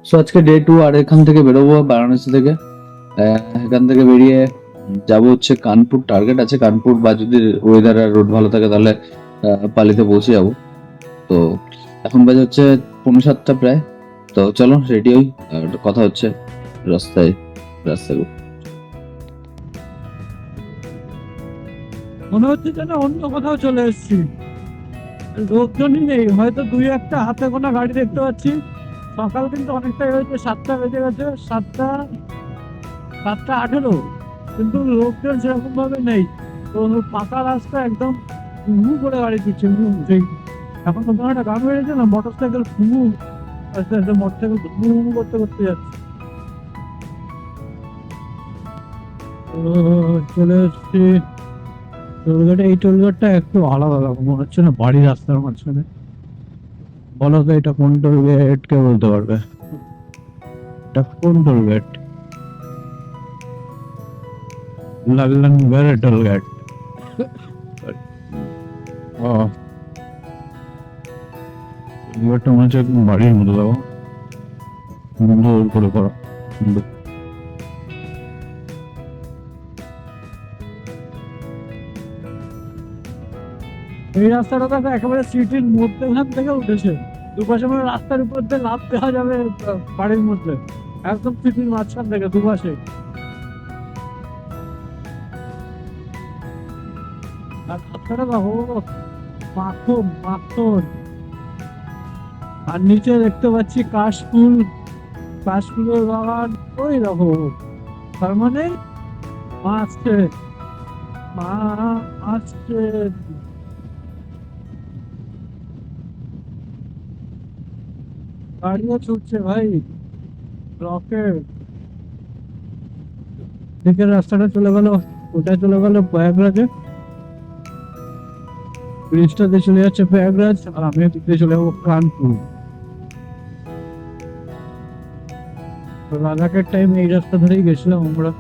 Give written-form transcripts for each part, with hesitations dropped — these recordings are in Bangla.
সো আজকে ডে 2, আর এখান থেকে বেরোবো বারাণসী থেকে। এখান থেকে বেরিয়ে যাব হচ্ছে কানপুর। টার্গেট আছে কানপুর, বা যদি ওয়েদার আর রোড ভালো থাকে তাহলে পালিতে পৌঁছে যাব। তো এখন বাজে হচ্ছে 6:45 প্রায়। তো চলো রেডি হই, আর কথা হচ্ছে রাস্তায় রাস্তায়। মনে হচ্ছে যেন অন্য কোথাও চলে এসেছি, লোকজনই নেই, হয়তো দুই একটা হাতে গোনা গাড়ি দেখতে পাচ্ছি। সকাল কিন্তু অনেকটাই হয়েছে, 7টা বেজে গেছে, 7টা 18, কিন্তু লোকজন সেরকম ভাবে নেই। তো পাকা রাস্তা একদম হু করে গাড়ি দিচ্ছে, সেই এখন তো একটা গান বেরিয়েছে না, মোটর সাইকেল ফুমু, আস্তে আস্তে মোটর সাইকেল ফুমু করতে করতে যাচ্ছে। তো চলে এসছি টোলগেটে। এই টোলগেটটা একটু আলাদা রকম মনে হচ্ছে না, বাড়ি রাস্তার মাঝখানে। বলো তো এটা কোন টোলগেট, কে বলতে পারবে? এটা কোন টোলগেট? লালনগড় টোলগেট। ও, টোলগেটটা মনে হচ্ছে একদম বাড়ির মতো, দেখো সুন্দর করে করা, সুন্দর। এই রাস্তাটা তো একেবারে সিটির মধ্যেখান থেকে উঠেছে, দুপাশে মানে রাস্তার উপর দিয়ে লাফ দেওয়া যাবে বাড়ির মধ্যে, একদম সিটির মাঝখান থেকে দুপাশে। আর রাস্তাটা দেখো, মাখন মাখন। আর নিচে দেখতে পাচ্ছি কাশফুল, কাশফুলের বাগান, ওই দেখো। তার মানে মা আসছে, মা আসছে। গাড়িও ছুটছে ভাই, রকেট। দিকের রাস্তাটা চলে গেল, ওটা চলে গেল প্রয়াগরাজে, ব্রিজটা দিয়ে চলে যাচ্ছে প্রয়াগরাজ, আর আমি দিক দিয়ে চলে যাবো কানপুর। তো লাদাখের টাইম এই রাস্তা ধরেই গেছিলাম আমরা,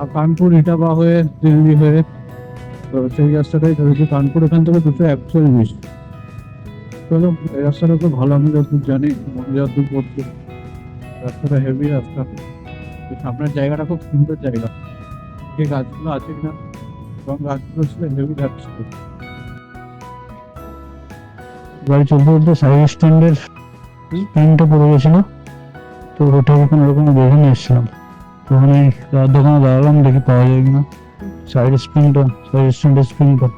আর কানপুর ইটাবা হয়ে দিল্লি হয়ে, তো সেই রাস্তাটাই ধরেছি। কানপুর এখান থেকে 241। চলো, এই রাস্তাটা তো ভালো, আমি যতদূর জানি, মনে যতদূর পড়ছে রাস্তাটা হেভি রাস্তা। সামনের জায়গাটা খুব সুন্দর জায়গা, যে গাছগুলো আছে কিনা, এবং গাছগুলো ছিল হেভি লাগছিল। গাড়ি চলতে চলতে সাইড স্ট্যান্ডের স্ক্রিনটা পড়ে গেছিল, তো ওটা কোনো রকম দেখে নিয়ে এসেছিলাম। তো ওখানে দোকানে দাঁড়ালাম, দেখি পাওয়া যায় কিনা সাইড স্ক্রিনটা, সাইড স্ট্যান্ডের স্ক্রিনটা।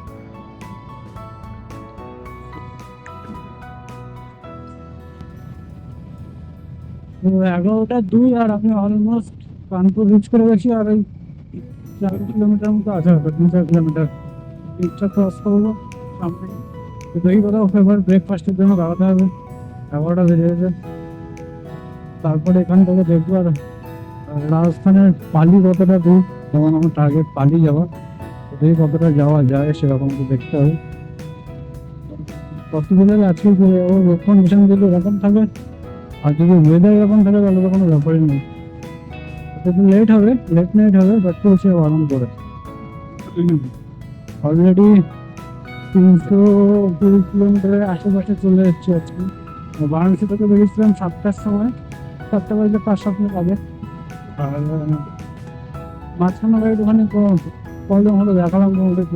11টা 2, আর আমি অলমোস্ট কানপুর রিচ করে গেছি। আর ওই 4 কিলোমিটার মতো আছে, হয়তো 3-4 কিলোমিটার রিচটা ক্রস করবো সামনে। তো দেখি কোথাও এবার ব্রেকফাস্টের জন্য দাঁড়াতে হবে, 11টা বেজে গেছে। তারপরে এখান থেকে দেখবো আর রাজস্থানের পালি কতটা দূর, যেমন আমার টার্গেট পালি যাওয়া, তো দেখি কতটা যাওয়া যায় সেরকম তো দেখতে হবে। পসিবল আজকে চলে যাবো, কন্ডিশন যদি এরকম থাকে, আর যদি ওয়েদার এরকম থাকে তাহলে তো কোনো ব্যাপারই নেই। একটু লেট হবে, লেট নাইট হবে, বাট পৌঁছে যাবো আরাম করে। অলরেডি 320 কিলোমিটারের আশেপাশে চলে এসেছি আজকে। বারাণসী থেকে বেরিয়েছিলাম 7টার সময়, 7টা বাজে 5-7 মিনিট আগে। আর মাঝখানে একটুখানি প্রবলেম হলো, দেখালাম তোমাদের,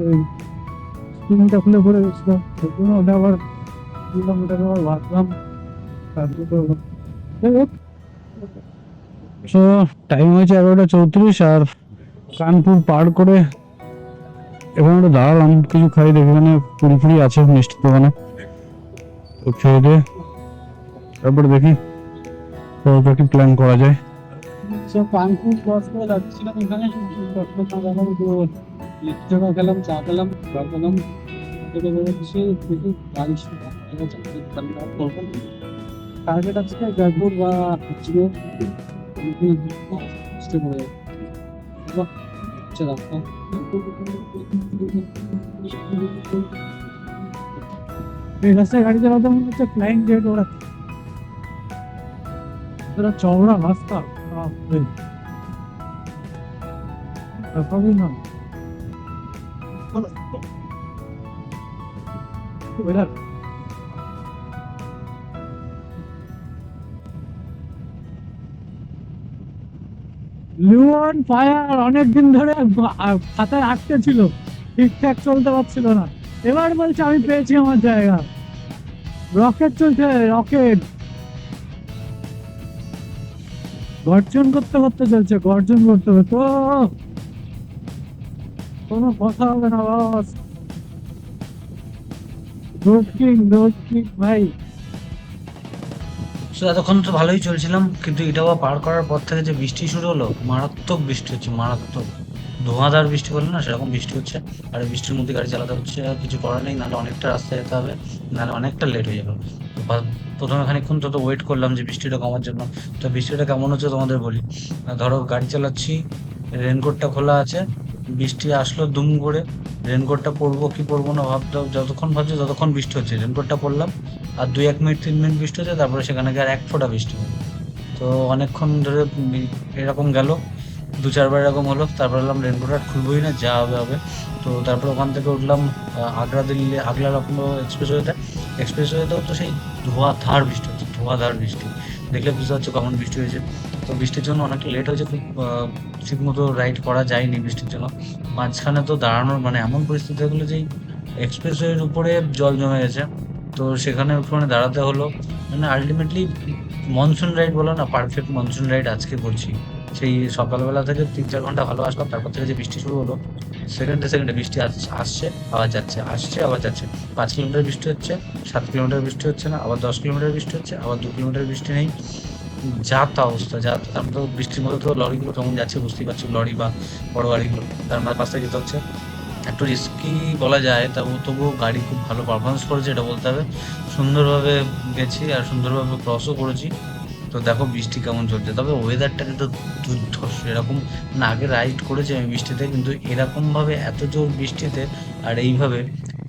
স্ক্রিনটা খুলে পড়ে গেছিল, সেই জন্য ওটা আবার কিলোমিটার আবার ভাবলাম। সো টাইম হয়েছে 11টা 34, আর কানপুর পার করে এখানে একটা দাঁড়ালাম, কিছু খাই দেখি, এখানে পুরি ফুরি আছে মিষ্টির দোকানে, তো খেয়ে দিয়ে তারপরে দেখি কতটা কি প্ল্যান করা যায়। কানপুর ক্রস করে যাচ্ছিলাম, এখানে খেলাম, চা খেলাম, চা খেলাম, টার্গেট আছে জয়পুর বা এই রাস্তায় গাড়ি চালাতে মনে হচ্ছে ফ্লাইং জেট ওরা, চওড়া রাস্তা, ব্যাপারই না। লিওন ফায়ার অনেকদিন ধরে খাতায় আটকে ছিল, ঠিকঠাক চলতে পারছিল না, এবার বলছে আমি পেয়েছি আমার জায়গা। রকেট চলছে, রকেট গর্জন করতে করতে চলছে, গর্জন করতে করতে। ও, কোনো কথা হবে না বস। রোড কিং ভাই। তো এতক্ষণ তো ভালোই চলছিলাম, কিন্তু ইটাওয়া পার করার পর থেকে যে বৃষ্টি শুরু হলো, মারাত্মক বৃষ্টি হচ্ছে, মারাত্মক ধোঁয়াধার বৃষ্টি বলে না, সেরকম বৃষ্টি হচ্ছে। আর এই বৃষ্টির মধ্যে গাড়ি চালাতে হচ্ছে, আর কিছু করার নেই, নাহলে অনেকটা রাস্তায় যেতে হবে, নাহলে অনেকটা লেট হয়ে যাবে। তো প্রথমে খানিকক্ষণ তো ওয়েট করলাম যে বৃষ্টিটা কমার জন্য। তো বৃষ্টিটা কেমন হচ্ছে তোমাদের বলি। ধরো গাড়ি চালাচ্ছি, রেনকোটটা খোলা আছে, বৃষ্টি আসলো দুম করে, রেনকোটটা পরবো কি পরবো না ভাবতে যতক্ষণ ভাবছি ততক্ষণ বৃষ্টি হচ্ছে, রেনকোটটা পরলাম, আর 2-1 মিনিট 3 মিনিট বৃষ্টি হচ্ছে, তারপরে সেখানে গিয়ে আর এক ফোঁটা বৃষ্টি হলো। তো অনেকক্ষণ ধরে এরকম গেল, 2-4 বার এরকম হলো, তারপর বললাম রেনকোট আর খুলবোই না, যা হবে হবে। তো তারপর ওখান থেকে উঠলাম আগ্রা দিল্লি, আগ্রা লখনৌ এক্সপ্রেসওয়েতেও তো সেই ধোঁয়াধার বৃষ্টি হচ্ছে, ধোঁয়াধার বৃষ্টি, দেখলে বুঝতে পারছো কেমন বৃষ্টি হয়েছে। তো বৃষ্টির জন্য অনেকটা লেট হয়েছে, খুব ঠিক মতো রাইড করা যায়নি বৃষ্টির জন্য। মাঝখানে তো দাঁড়ানোর মানে এমন পরিস্থিতি হলো যে এক্সপ্রেসওয়ের উপরে জল জমে গেছে, তো সেখানে ওখানে দাঁড়াতে হলো। মানে আলটিমেটলি মনসুন রাইড বলো না, পারফেক্ট মনসুন রাইড আজকে করছি। সেই সকালবেলা থেকে 3-4 ঘন্টা ভালো আসলাম, তারপর থেকে যে বৃষ্টি শুরু হলো, সেকেন্ডে সেকেন্ডে বৃষ্টি আসছে আবার যাচ্ছে, আসছে আবার যাচ্ছে। 5 কিলোমিটার বৃষ্টি হচ্ছে, 7 কিলোমিটার বৃষ্টি হচ্ছে না, আবার 10 কিলোমিটার বৃষ্টি হচ্ছে, আবার 2 কিলোমিটার বৃষ্টি নেই। যা তা অবস্থা, যা তা। তারপর তো বৃষ্টির মধ্যে তো লরিগুলো কেমন যাচ্ছে বুঝতেই পারছো, লরি বা বড় গাড়িগুলো, তার মানে পাশ থেকে যেতে হচ্ছে। একটু রিস্কি বলা যায়, তবুও গাড়ি খুব ভালো পারফরমেন্স করেছে, এটা বলতে হবে। সুন্দরভাবে গেছি আর সুন্দরভাবে ক্রসও করেছি। তো দেখো বৃষ্টি কেমন চলছে, তবে ওয়েদারটা কিন্তু দুর্ধর্ষ, এরকম না আগে রাইড করেছি আমি বৃষ্টিতে, কিন্তু এরকম ভাবে এত জোর বৃষ্টিতে আর এইভাবে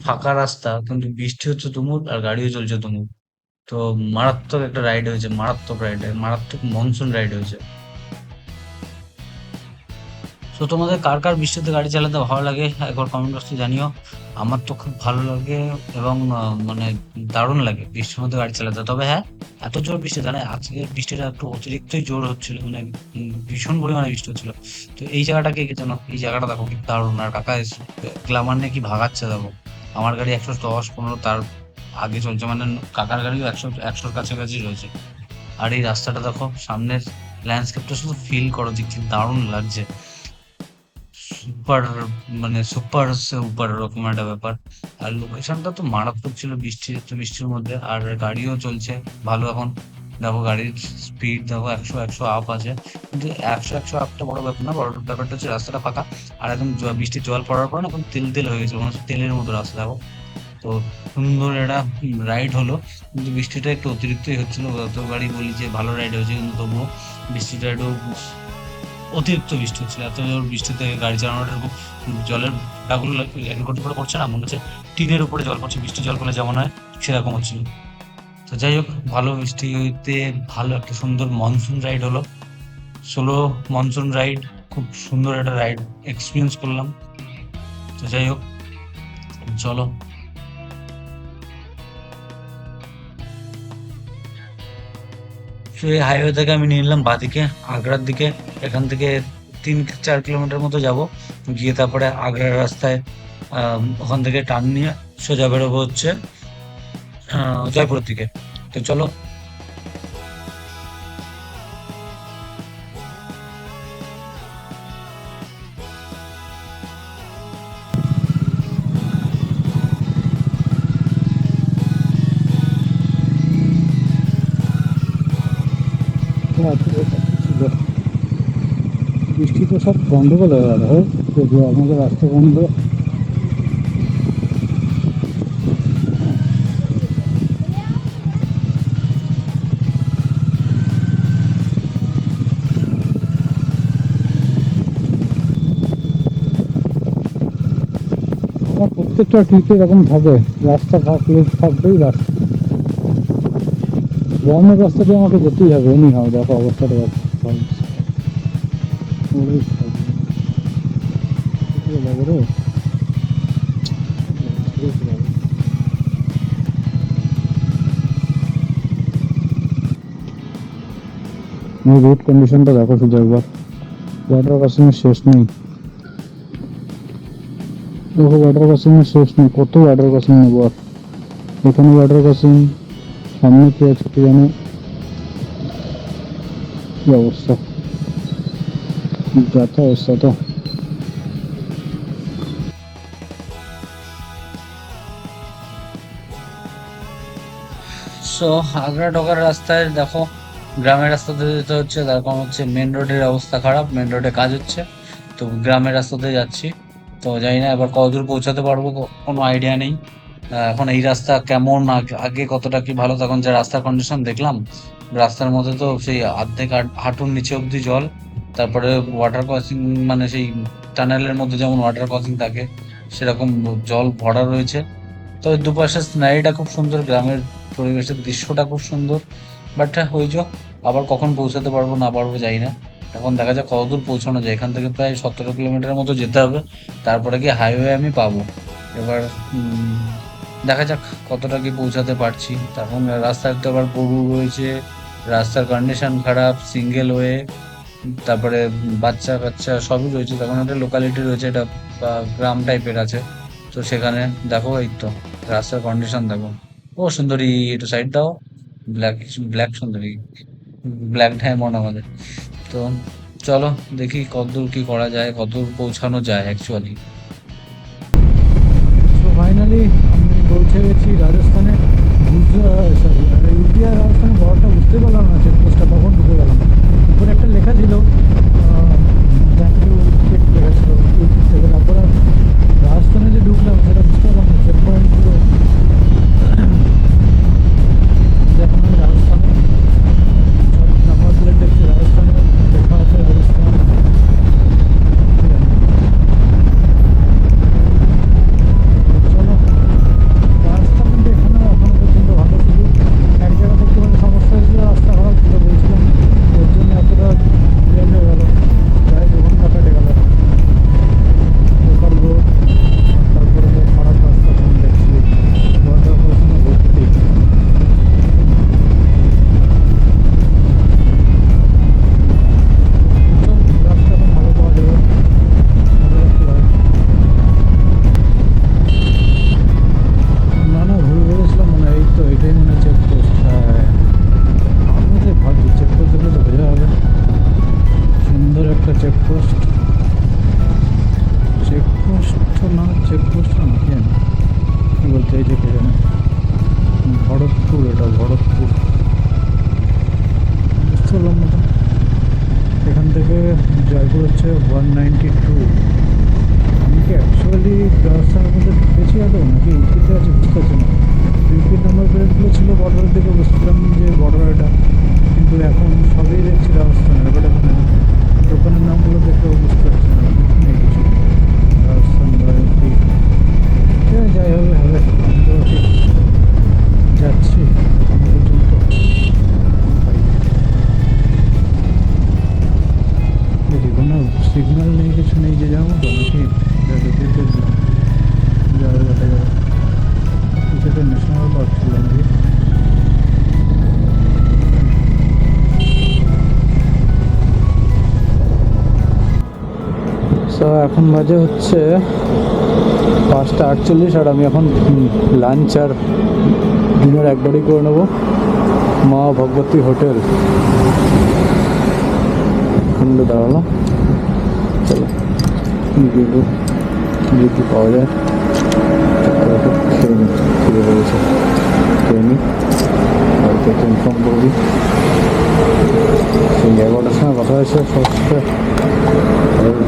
ফাঁকা রাস্তা কিন্তু বৃষ্টি হচ্ছে তুমুল আর গাড়িও চলছে তুমুল। তো মারাত্মক একটা রাইড হয়েছে, মারাত্মক রাইড, মারাত্মক মনসুন রাইড হয়েছে। তো তোমাদের কার কার বৃষ্টিতে গাড়ি চালাতে ভালো লাগে একবার কমেন্ট বক্সে জানিও। আমার তো খুব ভালো লাগে, এবং মানে দারুণ লাগে বৃষ্টির মধ্যে গাড়ি চালাতে। তবে হ্যাঁ, এত জোর বৃষ্টি জানে, আজকে বৃষ্টিটা একটু অতিরিক্তই জোর হচ্ছিল, মানে ভীষণ পরিমাণে বৃষ্টি হচ্ছিল। তো এই জায়গাটাকে কি জানো, এই জায়গাটা দেখো কি দারুণ, আর কাকা গ্ল্যামার নিয়ে কি ভাগাচ্ছে দেখো। আমার গাড়ি 110-15 তার আগে চলছে, মানে কাকার গাড়িও 100-100-র কাছাকাছি রয়েছে। আর এই রাস্তাটা দেখো, সামনের ল্যান্ডস্কেপটা শুধু ফিল করো যে কি দারুণ লাগছে। সুপার, মানে সুপার সুপার রকম একটা ব্যাপার। আর লোকেশনটা তো মারাত্মক ছিল বৃষ্টির মধ্যে, আর গাড়িও চলছে ভালো এখন। দেখো গাড়ির স্পিড দেখো, 100 আপ আছে, কিন্তু 100 আপটা বড় ব্যাপার না, বড় ব্যাপারটা হচ্ছে রাস্তাটা ফাঁকা। আর একদম বৃষ্টির জল পড়ার পর না এখন তেল তেল হয়ে গেছে, মনে হচ্ছে তেলের মতো রাস্তা দেখো। তো সুন্দর একটা রাইড হলো, কিন্তু বৃষ্টিটা একটু অতিরিক্তই হচ্ছিল। তো গাড়ি বলি যে ভালো রাইড হয়েছে, কিন্তু তবুও বৃষ্টিটা একটু অতিরিক্ত বৃষ্টি হচ্ছিল। এত জোর বৃষ্টিতে গাড়ি চালানোটা খুব, জলের ফোঁটাগুলো রেনকোটের উপরে পড়ছে না, মনে হচ্ছে টিনের উপরে জল পড়ছে, বৃষ্টি জল পড়লে যেমন হয় সেরকম হচ্ছিল। তো যাই হোক, ভালো বৃষ্টিতে ভালো একটা সুন্দর মনসুন রাইড হলো, সোলো মনসুন রাইড, খুব সুন্দর একটা রাইড এক্সপিরিয়েন্স করলাম। তো যাই হোক, চলো। সেই হাইওয়ে থেকে আমি নিয়ে নিলাম বাঁদিকে আগ্রার দিকে। এখান থেকে 3-4 কিলোমিটার মতো যাব, গিয়ে তারপরে আগ্রার রাস্তায় ওখান থেকে টার্ন নিয়ে সোজা বেরোবো হচ্ছে জয়পুরের দিকে। তো চলো। বৃষ্টি তো সব গন্ডগোল হয়ে গেল, আমাদের রাস্তা বন্ধ। আমার প্রত্যেকটা ট্রিপে এরকম থাকে, রাস্তা থাকলে থাকবেই রাস্তা, গ্রামের রাস্তা দিয়ে আমাকে যেতেই হবে এনি হাও। দেখো অবস্থাটা দেখো, রোড কন্ডিশনটা দেখো শুধু একবার। ওয়াটার ক্রসিং এর শেষ নেই, দেখো ওয়াটার ক্রসিং এর শেষ নেই, কত ওয়াটার ক্রসিং নেবো আর। এখানে ওয়াটার ক্রসিং, সামনে কি আছে কি জানো, কি অবস্থা, যাতা অবস্থা তো। সো আগ্রা ঢোকার রাস্তায় দেখো, গ্রামের রাস্তাতে যেতে হচ্ছে, তার কারণ হচ্ছে মেন রোডের অবস্থা খারাপ, মেন রোডে কাজ হচ্ছে, তো গ্রামের রাস্তাতে যাচ্ছি। তো জানি না এবার কতদূর পৌঁছাতে পারবো, কোনো আইডিয়া নেই। এখন এই রাস্তা কেমন, আগে কতটা কি ভালো, তখন যে রাস্তার কন্ডিশন দেখলাম, রাস্তার মধ্যে তো সেই অর্ধেক হাঁটুর নিচে অব্দি জল। তারপরে ওয়াটার ক্রসিং, মানে সেই টানেলের মধ্যে যেমন ওয়াটার ক্রসিং থাকে সেরকম জল ভরা রয়েছে। তো দুপাশের সিনারিটা খুব সুন্দর, গ্রামের পরিবেশের দৃশ্যটা খুব সুন্দর। বাট ওই যে, আবার কখন পৌঁছাতে পারবো না পারবো জানি না। এখন দেখা যাক কতদূর পৌঁছানো যায়, এখান থেকে প্রায় 17 কিলোমিটারের মতো যেতে হবে, তারপরে কি হাইওয়ে আমি পাবো। এবার দেখা যাক কতটা কি পৌঁছাতে পারছি। তখন রাস্তায় তো আবার গরু রয়েছে, রাস্তার কন্ডিশন খারাপ, সিঙ্গেল ওয়ে, তারপরে বাচ্চা কাচ্চা সবই রয়েছে, তখন একটা লোকালিটি রয়েছে, এটা গ্রাম টাইপের আছে। তো সেখানে দেখো, এই তো রাস্তার কন্ডিশন দেখো। ও সুন্দরী, একটু সাইড দাও। ব্ল্যাক, ব্ল্যাক সুন্দরী, ব্ল্যাক ডায়মন্ড আমাদের। তো চলো দেখি কতদূর কি করা যায়, কতদূর পৌঁছানো যায় অ্যাকচুয়ালি। তো ফাইনালি আমি পৌঁছে গেছি রাজস্থানে। সরি, ইউপি আর রাজস্থানে বড়টা বুঝতে পারলাম না, চেকপোস্টটা কখন ঢুকে গেলাম। উপরে একটা লেখা ছিল থ্যাংক ইউ চেক, লেখা ছিল ইউপি থেকে। তারপর আর রাজস্থানে যে ঢুকলাম সেটা বুঝতে পারলাম না, চেক পয়েন্টগুলো। যখন আমি রাজস্থানে নাম্বার প্লেট দেখছি, রাজস্থানে লেখা আছে রাজস্থান। চলো, রাস্তা কিন্তু এখানেও এখনো পর্যন্ত ভালো, শুধু এক জায়গাতে একটুখানি সমস্যা হয়েছিল, রাস্তা খারাপ ছিল বলছিলাম, ওর জন্য এতটা লেট হয়ে গেল, প্রায় 2 ঘন্টা কেটে গেল। লোকাল রোড, তারপরে তো খারাপ রাস্তা, এখন দেখছি ওয়াটার ক্রসিং ভর্তি। রাস্তা এখন ভালো পাওয়া যাবে, ভালো রাখতে হয়। না না, ভুল বলেছিলাম মনে হয়, এই তো এটাই মনে হয় চেকপোস্ট। হ্যাঁ, আমি তো ভাবছি চেকপোস্ট দেখলে তো বোঝা হবে। সুন্দর একটা চেকপোস্ট, চেকপোস্ট না, চেকপোস্ট না, কি জানি কী বলতে এই যে কে জানে। ভরতপুর, এটা ভরতপুর, বুঝতে পারলাম না তো। এখান থেকে জয়পুর হচ্ছে 192। আমি কি অ্যাকচুয়ালি রাজস্থানের মধ্যে ঢুকেছি আদৌ, নাকি ইউপিতে আছে বুঝতে পারছি না। ইউপির নাম্বার প্লেটগুলো ছিল বর্ডারের দিকে, বুঝছিলাম যে বর্ডার এটা, কিন্তু এখন সবই দেখছি রাজস্থানের। এবার এখানে দোকানের নামগুলো দেখেও বুঝতে পারছি না, নেই কিছু রাজস্থান বা ইউপি। যাই হবে হবে, আমি তো ঠিক যাচ্ছি এখনো পর্যন্ত। দেখি কোনো সিগন্যাল নেই, কিছু নেই যে যাবো তো, নাকি ঢুকে দেখলাম যাবে দেখা যাবে। কিছু একটা ন্যাশনাল পার্ক ছিল নাকি। সো এখন বাজে হচ্ছে 5টা 48, আর আমি এখন লাঞ্চ আর ডিনার একবারই করে নেবো মা ভগবতী হোটেল। খুললে দাঁড়ালাম, চলো যদি পাওয়া যায় খেয়ে নিই, খেয়ে বলেছে খেয়ে নিই, বাড়িতে ইনফর্ম করবি। সেই 11টার সময় কথা হয়েছে, ফার্স্টে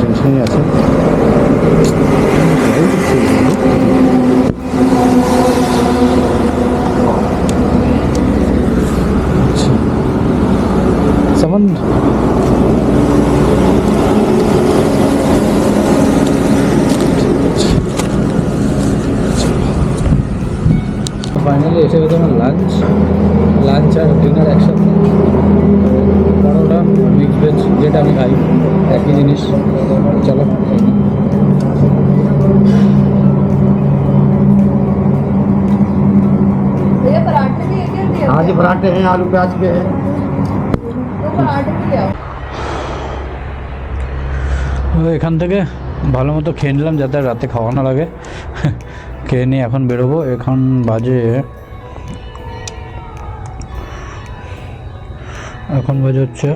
টেনশনই আছে। আচ্ছা সামান ফাইনালি এসে গেছে আমার লাঞ্চ আর ডিনার একসাথে। পরোটা মিক্স ভেজ, যেটা আমি খাই একই জিনিস। চলো भैया पराठे भी एक दिए हाँ जी, पराठे हैं, आलू प्याज के हैं। तो पराठे भी ले आओ। তো এখান থেকে ভালো মতো খেয়ে নিলাম যাতে রাতে খাওয়ানো লাগে। খেয়ে নিয়ে এখন বেরোবো। এখন বাজে হচ্ছে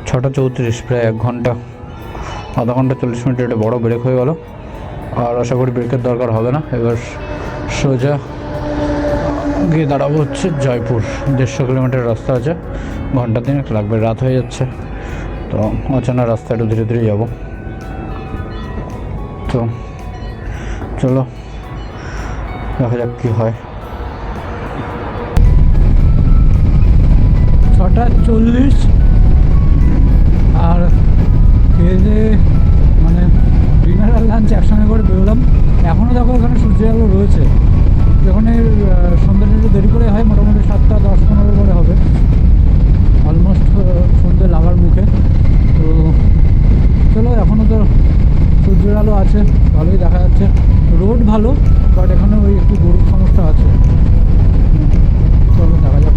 6:34, প্রায় 1 ঘন্টা, আধা ঘন্টা 40 মিনিট একটা বড় ব্রেক হয়ে গেল। আর আশা করি ব্রেকের দরকার হবে না। এবার সোজা গিয়ে দাঁড়াবো হচ্ছে জয়পুর। 150 কিলোমিটার রাস্তা আছে, ঘন্টা 3 লাগবে। রাত হয়ে যাচ্ছে, তো অচেনা রাস্তা, একটু ধীরে ধীরে যাবো। তো চলো দেখা যাক কী হয়। 6:40 আর খেয়ে যে মানে ডিনার আর লাঞ্চ একসঙ্গে করে বেরোলাম। এখনও দেখো এখানে সূর্যের আলো রয়েছে। যখন সন্ধ্যাটা একটু দেরি করে হয়, মোটামুটি 7:10-15 করে হবে, অলমোস্ট সন্ধ্যে লাগার মুখে। তো চলো, এখনও তো সূর্যের আলো আছে, ভালোই দেখা যাচ্ছে। রোড ভালো, বাট এখানে ওই একটু গরুর সমস্যা আছে। চলো দেখা যাক।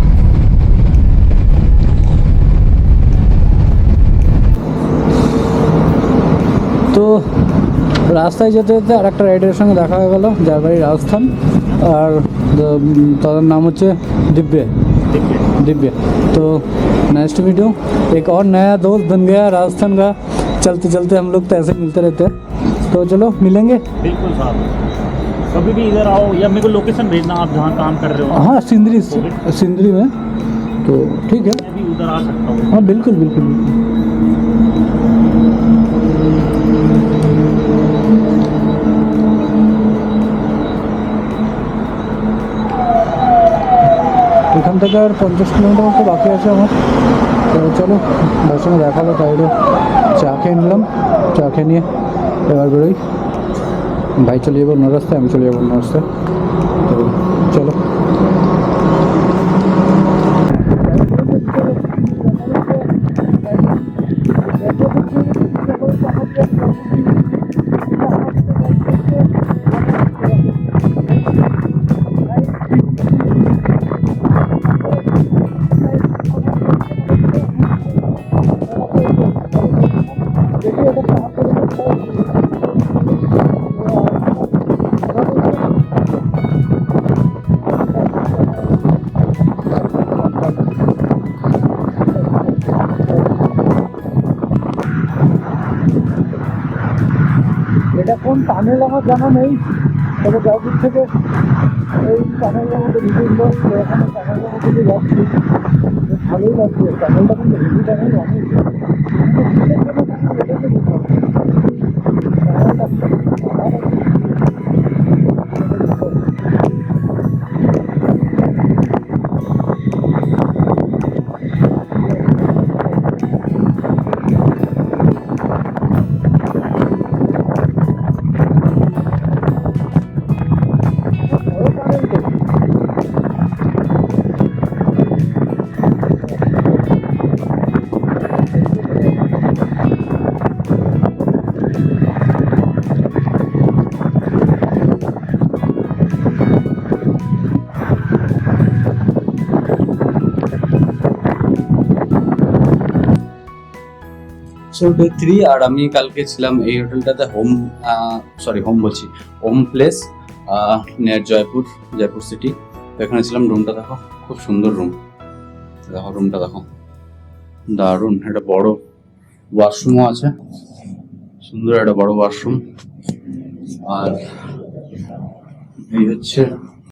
তো রাস্তায় যেতে যেতে আর একটা রাইডারের সঙ্গে দেখা হয়ে গেল, যার বাড়ি রাজস্থান, আর তাদের নাম হচ্ছে दिव्य। तो नाइस टू मीट यू। एक और नया दोस्त बन गया राजस्थान का। चलते चलते हम लोग तो ऐसे मिलते रहते हैं, तो चलो मिलेंगे। बिल्कुल साहब, कभी भी इधर आओ या मेरे को लोकेशन भेजना आप जहाँ काम कर रहे हो। हाँ, सिंदरी में, तो ठीक है। मैं भी उधर आ सकता हूँ। हाँ बिल्कुल बिल्कुल बिल्कुल। এখান থেকে আর 50 কিলোমিটার মতো বাকি আছে আমার। তো চলো, তার সঙ্গে দেখালো, তাই চা খেয়ে নিলাম। চা খেয়ে নিয়ে এবার বেরোই। ভাই চলে যাবো অন্য রাস্তায়, আমি চলে যাবো অন্য রাস্তায়। তো চলো। এটা কোন টানেল আমার জানা নেই, তবে জয়পুর থেকে এই টানেলের মধ্যে ভিডিও এখানে টানেলের মধ্যে দিয়ে যাচ্ছি, বেশ ভালোই লাগছে। টানেলটা কিন্তু হেভি টানেল, অনেক সো ডে 3, আর আমি কালকে ছিলাম এই হোটেলটাতে, হোম বলছি, home place near Jaipur city. তো এখানে ছিলাম। রুমটা দেখো, খুব সুন্দর রুম। দেখো রুমটা দেখো, দারুণ। একটা বড় ওয়াশরুমও আছে, সুন্দর একটা বড় ওয়াশরুম। আর এই হচ্ছে